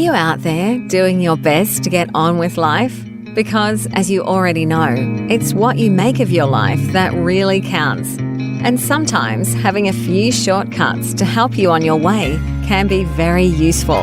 you out there doing your best to get on with life? Because, as you already know, it's what you make of your life that really counts. And sometimes having a few shortcuts to help you on your way can be very useful.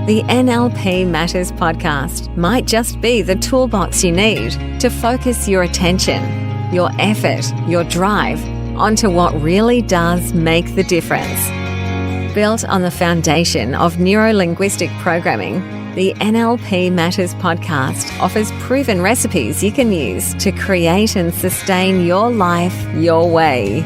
The NLP Matters Podcast might just be the toolbox you need to focus your attention, your effort, your drive onto what really does make the difference. Built on the foundation of Neuro-Linguistic programming, the NLP Matters Podcast offers proven recipes you can use to create and sustain your life your way.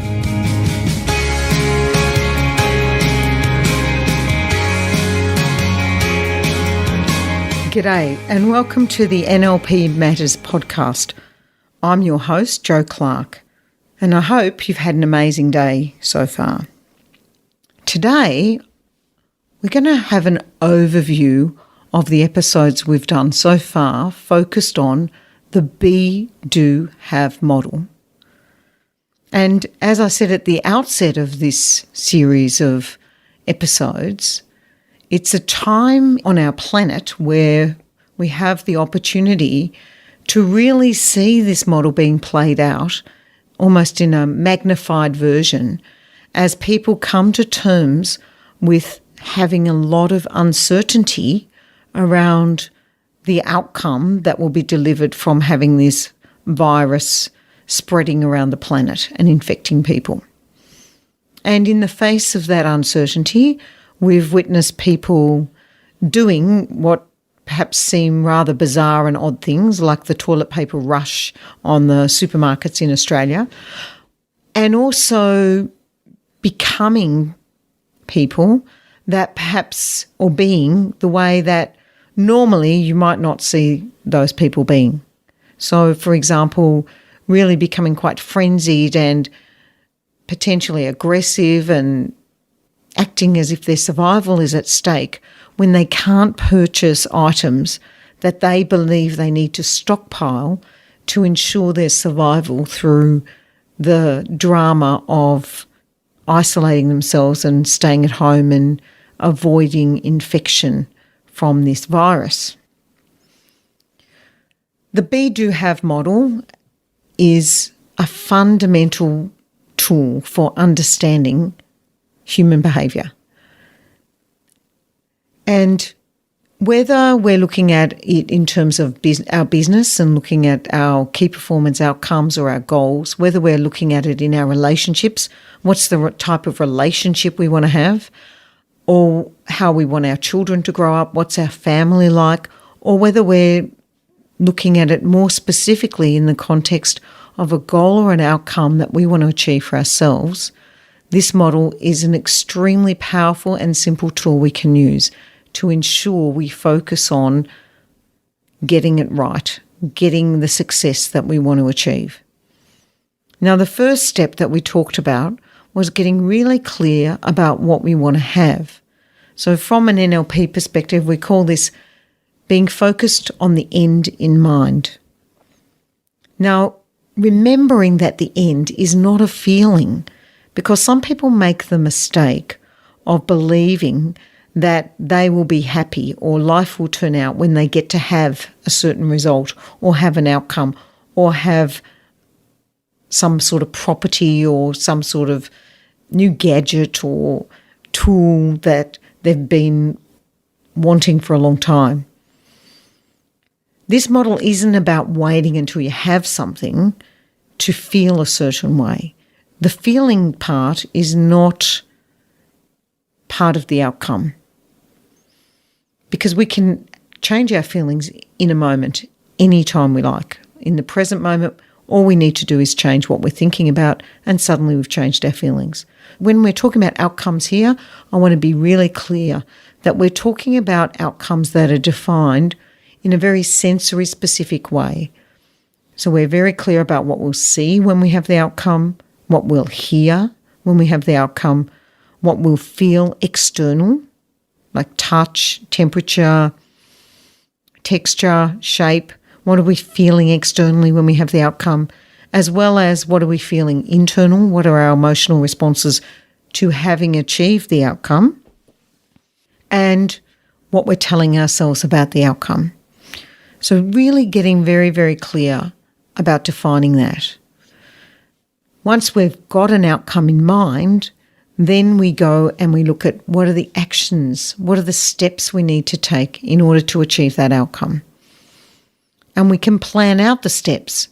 G'day and welcome to the NLP Matters Podcast. I'm your host, Jo Clark, and I hope you've had an amazing day so far. Today, we're going to have an overview of the episodes we've done so far focused on the be, do, have model. And as I said at the outset of this series of episodes, it's a time on our planet where we have the opportunity to really see this model being played out almost in a magnified version as people come to terms with having a lot of uncertainty around the outcome that will be delivered from having this virus spreading around the planet and infecting people. And in the face of that uncertainty, we've witnessed people doing what perhaps seem rather bizarre and odd things, like the toilet paper rush on the supermarkets in Australia, and also becoming people that perhaps, or being the way that normally you might not see those people being. So, for example, really becoming quite frenzied and potentially aggressive and acting as if their survival is at stake when they can't purchase items that they believe they need to stockpile to ensure their survival through the drama of isolating themselves and staying at home and avoiding infection from this virus. The be, do, have model is a fundamental tool for understanding human behaviour. And whether we're looking at it in terms of our business and looking at our key performance outcomes or our goals, whether we're looking at it in our relationships, what's the type of relationship we want to have, or how we want our children to grow up, what's our family like, or whether we're looking at it more specifically in the context of a goal or an outcome that we want to achieve for ourselves, this model is an extremely powerful and simple tool we can use to ensure we focus on getting it right, getting the success that we want to achieve. Now, the first step that we talked about was getting really clear about what we want to have. So from an NLP perspective, we call this being focused on the end in mind. Now, remembering that the end is not a feeling, because some people make the mistake of believing that they will be happy or life will turn out when they get to have a certain result or have an outcome or have some sort of property or some sort of new gadget or tool that they've been wanting for a long time. This model isn't about waiting until you have something to feel a certain way. The feeling part is not part of the outcome, because we can change our feelings in a moment, anytime we like. In the present moment, all we need to do is change what we're thinking about, and suddenly we've changed our feelings. When we're talking about outcomes here, I want to be really clear that we're talking about outcomes that are defined in a very sensory specific way. So we're very clear about what we'll see when we have the outcome, what we'll hear when we have the outcome, what we'll feel external, like touch, temperature, texture, shape. What are we feeling externally when we have the outcome, as well as what are we feeling internal? What are our emotional responses to having achieved the outcome? And what we're telling ourselves about the outcome. So really getting very, very clear about defining that. Once we've got an outcome in mind, then we go and we look at what are the actions, what are the steps we need to take in order to achieve that outcome. And we can plan out the steps.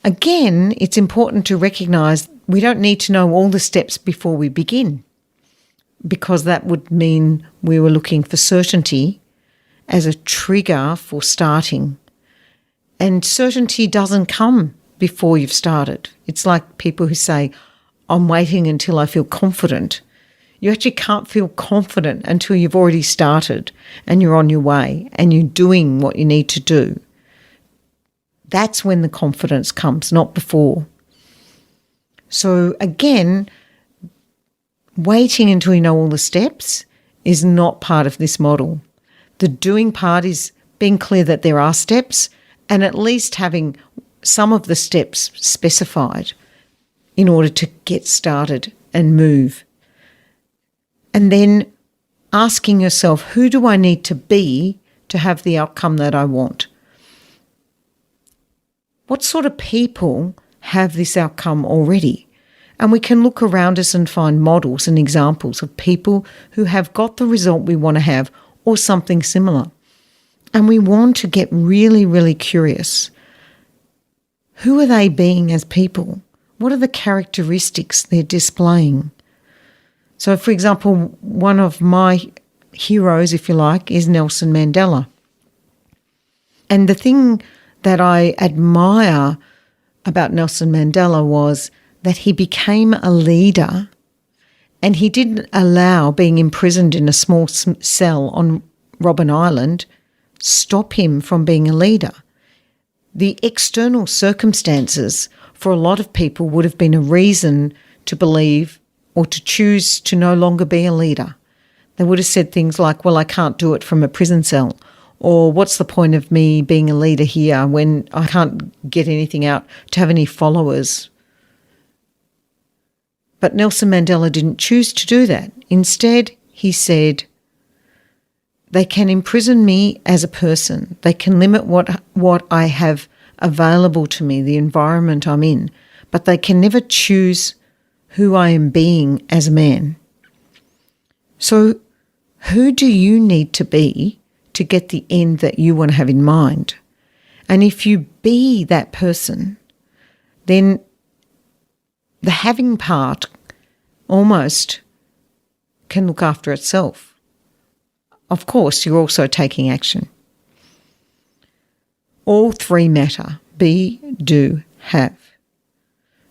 Again, it's important to recognise we don't need to know all the steps before we begin, because that would mean we were looking for certainty as a trigger for starting. And certainty doesn't come before you've started. It's like people who say, I'm waiting until I feel confident. You actually can't feel confident until you've already started and you're on your way and you're doing what you need to do. That's when the confidence comes, not before. So again, waiting until you know all the steps is not part of this model. The doing part is being clear that there are steps and at least having some of the steps specified in order to get started and move. And then asking yourself, who do I need to be to have the outcome that I want? What sort of people have this outcome already? And we can look around us and find models and examples of people who have got the result we want to have or something similar. And we want to get really, really curious. Who are they being as people? What are the characteristics they're displaying? So, for example, one of my heroes, if you like, is Nelson Mandela. And the thing that I admire about Nelson Mandela was that he became a leader and he didn't allow being imprisoned in a small cell on Robben Island stop him from being a leader. The external circumstances for a lot of people would have been a reason to believe or to choose to no longer be a leader. They would have said things like, well, I can't do it from a prison cell, or what's the point of me being a leader here when I can't get anything out to have any followers? But Nelson Mandela didn't choose to do that. Instead, he said, they can imprison me as a person. They can limit what I have available to me, the environment I'm in, but they can never choose who I am being as a man. So who do you need to be to get the end that you want to have in mind? And if you be that person, then the having part almost can look after itself. Of course, you're also taking action. All three matter: be, do, have.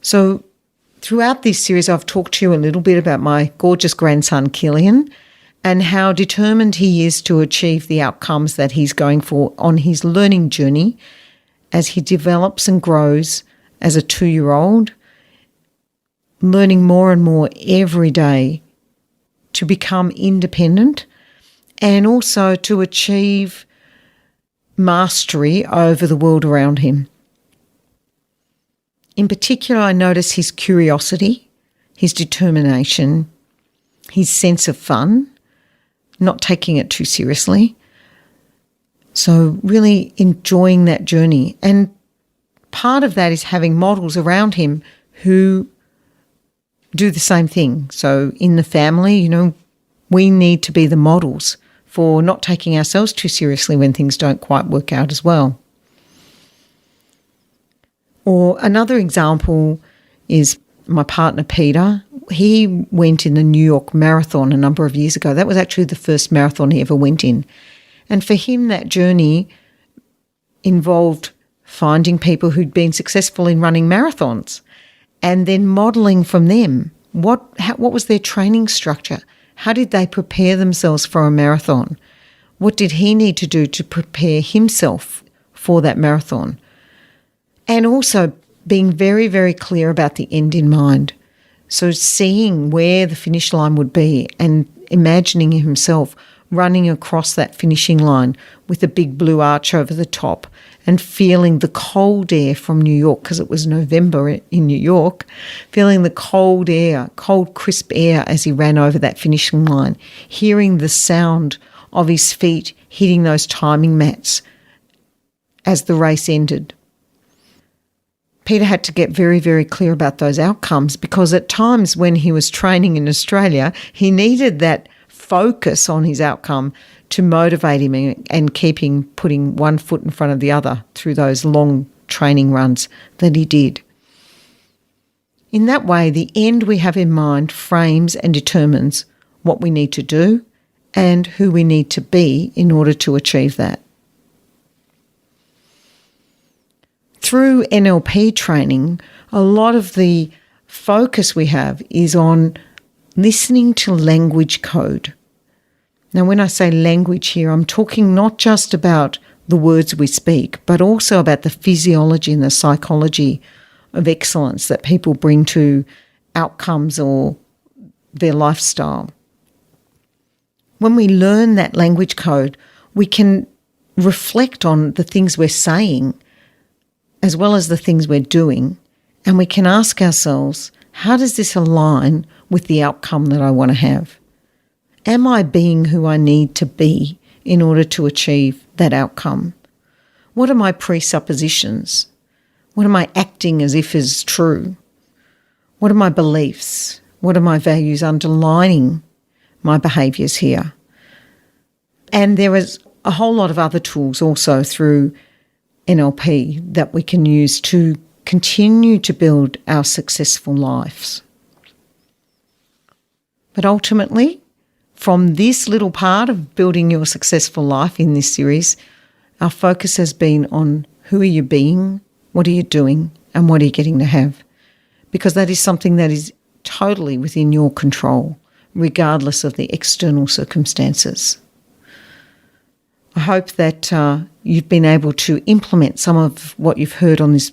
So throughout this series, I've talked to you a little bit about my gorgeous grandson, Killian, and how determined he is to achieve the outcomes that he's going for on his learning journey as he develops and grows as a 2-year-old, learning more and more every day to become independent and also to achieve mastery over the world around him. In particular, I notice his curiosity, his determination, his sense of fun, not taking it too seriously. So really enjoying that journey. And part of that is having models around him who do the same thing. So in the family, we need to be the models for not taking ourselves too seriously when things don't quite work out as well. Or another example is my partner, Peter. He went in the New York Marathon a number of years ago. That was actually the first marathon he ever went in. And for him, that journey involved finding people who'd been successful in running marathons and then modelling from them. What was their training structure? How did they prepare themselves for a marathon? What did he need to do to prepare himself for that marathon? And also being very, very clear about the end in mind. So seeing where the finish line would be and imagining himself running across that finishing line with a big blue arch over the top and feeling the cold air from New York, because it was November in New York, feeling the cold air, cold, crisp air as he ran over that finishing line, hearing the sound of his feet hitting those timing mats as the race ended. Peter had to get very, very clear about those outcomes, because at times when he was training in Australia, he needed that focus on his outcome to motivate him and keep him putting one foot in front of the other through those long training runs that he did. In that way, the end we have in mind frames and determines what we need to do and who we need to be in order to achieve that. Through NLP training, a lot of the focus we have is on listening to language code. Now, when I say language here, I'm talking not just about the words we speak, but also about the physiology and the psychology of excellence that people bring to outcomes or their lifestyle. When we learn that language code, we can reflect on the things we're saying as well as the things we're doing, and we can ask ourselves, how does this align with the outcome that I want to have? Am I being who I need to be in order to achieve that outcome? What are my presuppositions? What am I acting as if is true? What are my beliefs? What are my values underlining my behaviours here? And there is a whole lot of other tools also through NLP that we can use to continue to build our successful lives. But ultimately, from this little part of building your successful life in this series, our focus has been on who are you being, what are you doing, and what are you getting to have? Because that is something that is totally within your control, regardless of the external circumstances. I hope that you've been able to implement some of what you've heard on this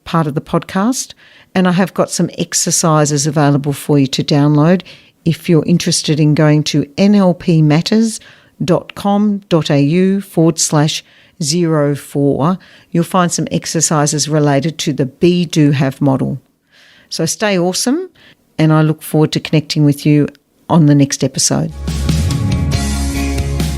part of the podcast, and I have got some exercises available for you to download if you're interested in going to nlpmatters.com.au/04. You'll find some exercises related to the Be, Do, Have model. So stay awesome, and I look forward to connecting with you on the next episode.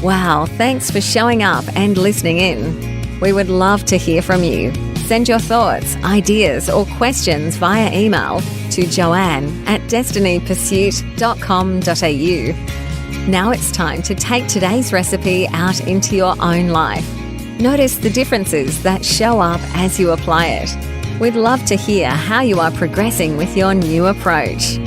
Wow, thanks for showing up and listening in. We would love to hear from you. Send your thoughts, ideas, or questions via email to joanne@destinypursuit.com.au. Now it's time to take today's recipe out into your own life. Notice the differences that show up as you apply it. We'd love to hear how you are progressing with your new approach.